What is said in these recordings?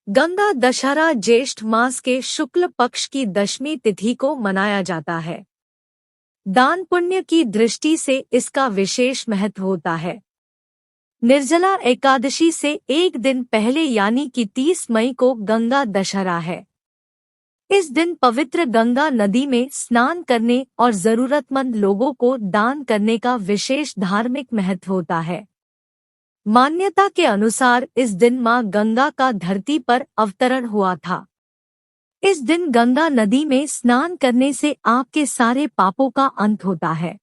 गंगा दशहरा ज्येष्ठ मास के शुक्ल पक्ष की दशमी तिथि को मनाया जाता है। दान पुण्य की दृष्टि से इसका विशेष महत्व होता है। निर्जला एकादशी से एक दिन पहले यानी कि 30 मई को गंगा दशहरा है। इस दिन पवित्र गंगा नदी में स्नान करने और जरूरतमंद लोगों को दान करने का विशेष धार्मिक महत्व होता है। मान्यता के अनुसार इस दिन मां गंगा का धरती पर अवतरण हुआ था। इस दिन गंगा नदी में स्नान करने से आपके सारे पापों का अंत होता है।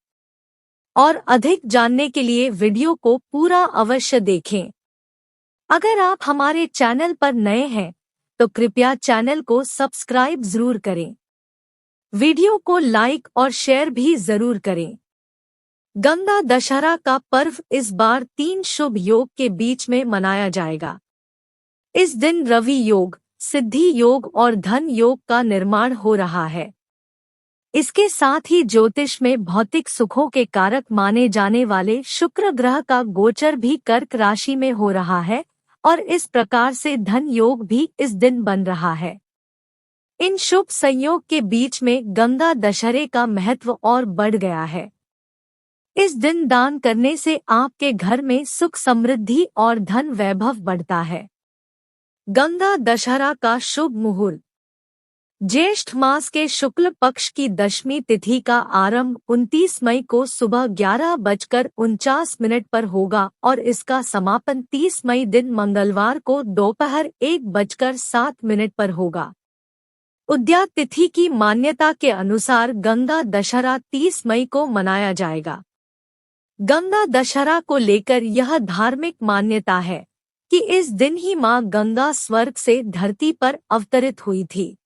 और अधिक जानने के लिए वीडियो को पूरा अवश्य देखें। अगर आप हमारे चैनल पर नए हैं तो कृपया चैनल को सब्सक्राइब जरूर करें। वीडियो को लाइक और शेयर भी जरूर करें। गंगा दशहरा का पर्व इस बार 3 शुभ योग के बीच में मनाया जाएगा। इस दिन रवि योग, सिद्धि योग और धन योग का निर्माण हो रहा है। इसके साथ ही ज्योतिष में भौतिक सुखों के कारक माने जाने वाले शुक्र ग्रह का गोचर भी कर्क राशि में हो रहा है और इस प्रकार से धन योग भी इस दिन बन रहा है। इन शुभ संयोग के बीच में गंगा दशहरे का महत्व और बढ़ गया है। इस दिन दान करने से आपके घर में सुख समृद्धि और धन वैभव बढ़ता है। गंगा दशहरा का शुभ मुहूर्त। ज्येष्ठ मास के शुक्ल पक्ष की दशमी तिथि का आरंभ 29 मई को सुबह 11:49 पर होगा और इसका समापन 30 मई दिन मंगलवार को दोपहर 1:07 पर होगा। उद्यात तिथि की मान्यता के अनुसार गंगा दशहरा 30 मई को मनाया जाएगा। गंगा दशहरा को लेकर यह धार्मिक मान्यता है कि इस दिन ही मां गंगा स्वर्ग से धरती पर अवतरित हुई थी।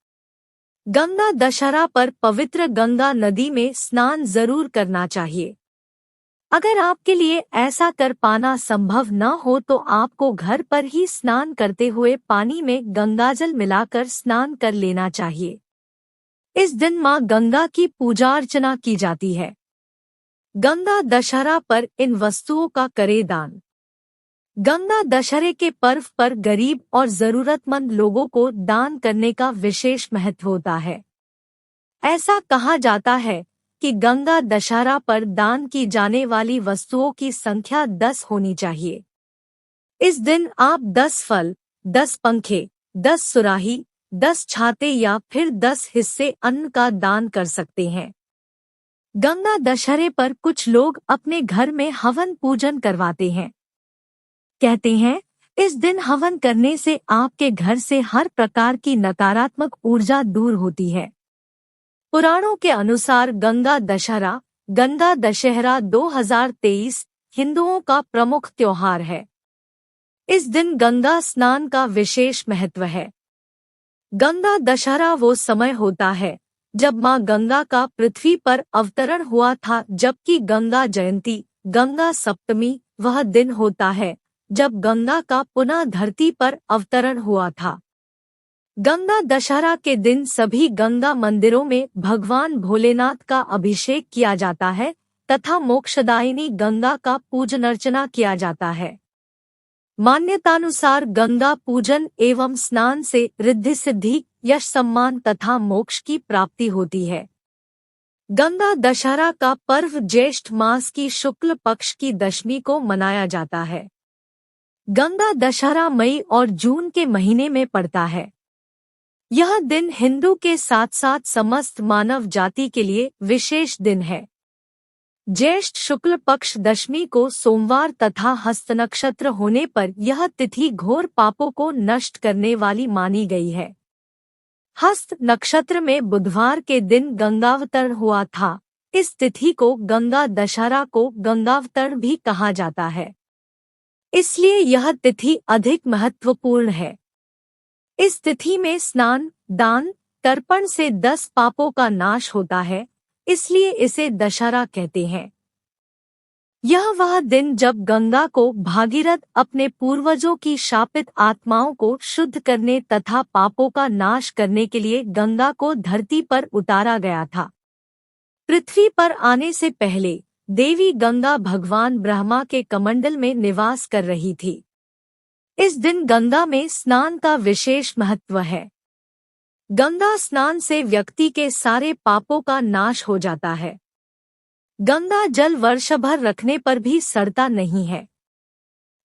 गंगा दशहरा पर पवित्र गंगा नदी में स्नान जरूर करना चाहिए। अगर आपके लिए ऐसा कर पाना संभव न हो तो आपको घर पर ही स्नान करते हुए पानी में गंगाजल मिलाकर स्नान कर लेना चाहिए। इस दिन मां गंगा की पूजा अर्चना की जाती है। गंगा दशहरा पर इन वस्तुओं का करें दान। गंगा दशहरे के पर्व पर गरीब और जरूरतमंद लोगों को दान करने का विशेष महत्व होता है। ऐसा कहा जाता है कि गंगा दशहरा पर दान की जाने वाली वस्तुओं की संख्या 10 होनी चाहिए। इस दिन आप 10 फल, 10 पंखे, 10 सुराही, 10 छाते या फिर 10 हिस्से अन्न का दान कर सकते हैं। गंगा दशहरे पर कुछ लोग अपने घर में हवन पूजन करवाते हैं। कहते हैं इस दिन हवन करने से आपके घर से हर प्रकार की नकारात्मक ऊर्जा दूर होती है। पुराणों के अनुसार गंगा दशहरा 2023 हिंदुओं का प्रमुख त्योहार है। इस दिन गंगा स्नान का विशेष महत्व है। गंगा दशहरा वो समय होता है जब मां गंगा का पृथ्वी पर अवतरण हुआ था, जबकि गंगा जयंती, गंगा सप्तमी वह दिन होता है जब गंगा का पुनः धरती पर अवतरण हुआ था। गंगा दशहरा के दिन सभी गंगा मंदिरों में भगवान भोलेनाथ का अभिषेक किया जाता है तथा मोक्षदायिनी गंगा का पूजन अर्चना किया जाता है। मान्यतानुसार गंगा पूजन एवं स्नान से रिद्धि सिद्धि, यश सम्मान तथा मोक्ष की प्राप्ति होती है। गंगा दशहरा का पर्व ज्येष्ठ मास की शुक्ल पक्ष की दशमी को मनाया जाता है। गंगा दशहरा मई और जून के महीने में पड़ता है। यह दिन हिंदू के साथ साथ समस्त मानव जाति के लिए विशेष दिन है। ज्येष्ठ शुक्ल पक्ष दशमी को सोमवार तथा हस्त नक्षत्र होने पर यह तिथि घोर पापों को नष्ट करने वाली मानी गई है। हस्त नक्षत्र में बुधवार के दिन गंगावतरण हुआ था। इस तिथि को गंगा दशहरा को गंगावतरण भी कहा जाता है, इसलिए यह तिथि अधिक महत्वपूर्ण है। इस तिथि में स्नान, दान, तर्पण से 10 पापों का नाश होता है, इसलिए इसे दशहरा कहते हैं। यह वह दिन जब गंगा को भागीरथ अपने पूर्वजों की शापित आत्माओं को शुद्ध करने तथा पापों का नाश करने के लिए गंगा को धरती पर उतारा गया था। पृथ्वी पर आने से पहले देवी गंगा भगवान ब्रह्मा के कमंडल में निवास कर रही थी। इस दिन गंगा में स्नान का विशेष महत्व है। गंगा स्नान से व्यक्ति के सारे पापों का नाश हो जाता है। गंगा जल वर्ष भर रखने पर भी सड़ता नहीं है।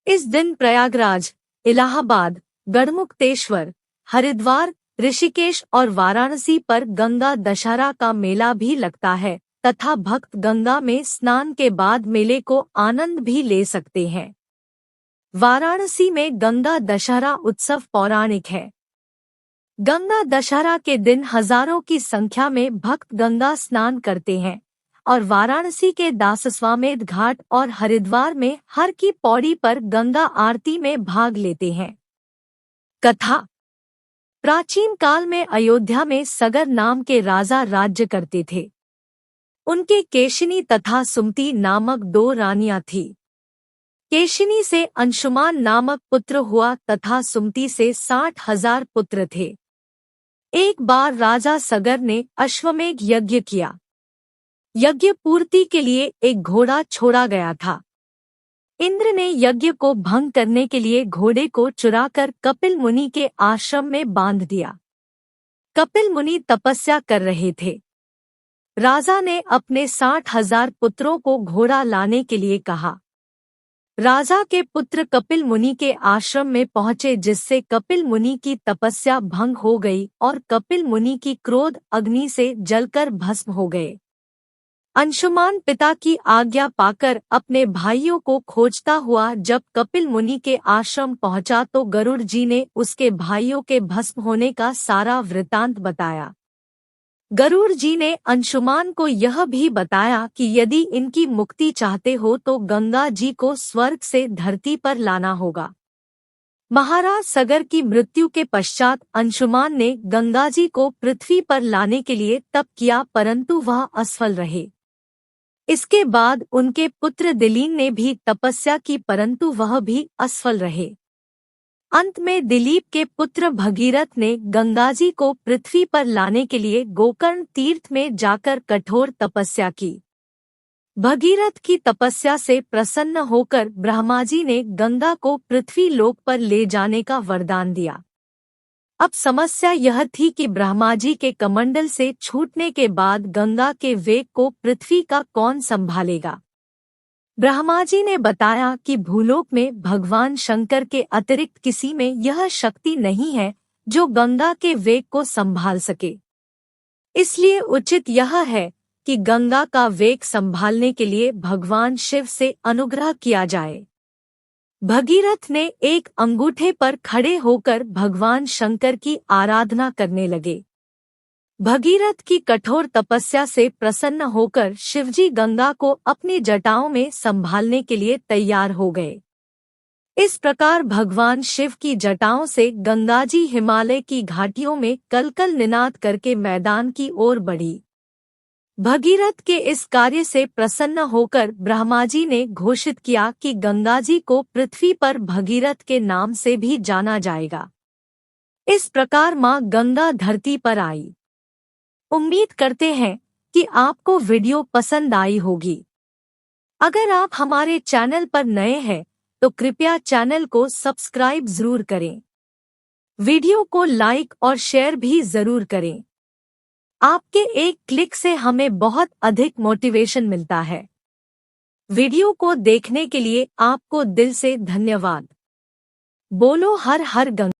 इस दिन प्रयागराज, इलाहाबाद, गढ़मुक्तेश्वर, हरिद्वार, ऋषिकेश और वाराणसी पर गंगा दशहरा का मेला भी लगता है तथा भक्त गंगा में स्नान के बाद मेले को आनंद भी ले सकते हैं। वाराणसी में गंगा दशहरा उत्सव पौराणिक है। गंगा दशहरा के दिन हजारों की संख्या में भक्त गंगा स्नान करते हैं और वाराणसी के दासस्वामेध घाट और हरिद्वार में हर की पौड़ी पर गंगा आरती में भाग लेते हैं। कथा। प्राचीन काल में अयोध्या में सगर नाम के राजा राज्य करते थे। उनके केशिनी तथा सुमति नामक 2 रानियां थीं। केशिनी से अंशुमान नामक पुत्र हुआ तथा सुमति से 60,000 पुत्र थे। एक बार राजा सगर ने अश्वमेध यज्ञ किया। यज्ञ पूर्ति के लिए एक घोड़ा छोड़ा गया था। इंद्र ने यज्ञ को भंग करने के लिए घोड़े को चुराकर कपिल मुनि के आश्रम में बांध दिया। कपिल मुनि तपस्या कर रहे थे। राजा ने अपने 60,000 पुत्रों को घोड़ा लाने के लिए कहा। राजा के पुत्र कपिल मुनि के आश्रम में पहुंचे, जिससे कपिल मुनि की तपस्या भंग हो गई और कपिल मुनि की क्रोध अग्नि से जलकर भस्म हो गए। अंशुमान पिता की आज्ञा पाकर अपने भाइयों को खोजता हुआ जब कपिल मुनि के आश्रम पहुंचा तो गरुड़ जी ने उसके भाइयों के भस्म होने का सारा वृतांत बताया। गरुड़ जी ने अंशुमान को यह भी बताया कि यदि इनकी मुक्ति चाहते हो तो गंगा जी को स्वर्ग से धरती पर लाना होगा। महाराज सगर की मृत्यु के पश्चात अंशुमान ने गंगा जी को पृथ्वी पर लाने के लिए तप किया, परंतु वह असफल रहे। इसके बाद उनके पुत्र दिलीन ने भी तपस्या की, परंतु वह भी असफल रहे। अंत में दिलीप के पुत्र भगीरथ ने गंगाजी को पृथ्वी पर लाने के लिए गोकर्ण तीर्थ में जाकर कठोर तपस्या की। भगीरथ की तपस्या से प्रसन्न होकर ब्रह्माजी ने गंगा को पृथ्वी लोक पर ले जाने का वरदान दिया। अब समस्या यह थी कि ब्रह्माजी के कमंडल से छूटने के बाद गंगा के वेग को पृथ्वी का कौन संभालेगा। ब्रह्माजी ने बताया कि भूलोक में भगवान शंकर के अतिरिक्त किसी में यह शक्ति नहीं है जो गंगा के वेग को संभाल सके। इसलिए उचित यह है कि गंगा का वेग संभालने के लिए भगवान शिव से अनुग्रह किया जाए। भगीरथ ने एक अंगूठे पर खड़े होकर भगवान शंकर की आराधना करने लगे। भगीरथ की कठोर तपस्या से प्रसन्न होकर शिवजी गंगा को अपनी जटाओं में संभालने के लिए तैयार हो गए। इस प्रकार भगवान शिव की जटाओं से गंगाजी हिमालय की घाटियों में कलकल निनाद करके मैदान की ओर बढ़ी। भगीरथ के इस कार्य से प्रसन्न होकर ब्रह्माजी ने घोषित किया कि गंगाजी को पृथ्वी पर भगीरथ के नाम से भी जाना जाएगा। इस प्रकार मां गंगा धरती पर आई। उम्मीद करते हैं कि आपको वीडियो पसंद आई होगी। अगर आप हमारे चैनल पर नए हैं तो कृपया चैनल को सब्सक्राइब जरूर करें। वीडियो को लाइक और शेयर भी जरूर करें। आपके एक क्लिक से हमें बहुत अधिक मोटिवेशन मिलता है। वीडियो को देखने के लिए आपको दिल से धन्यवाद। बोलो हर हर गंगा।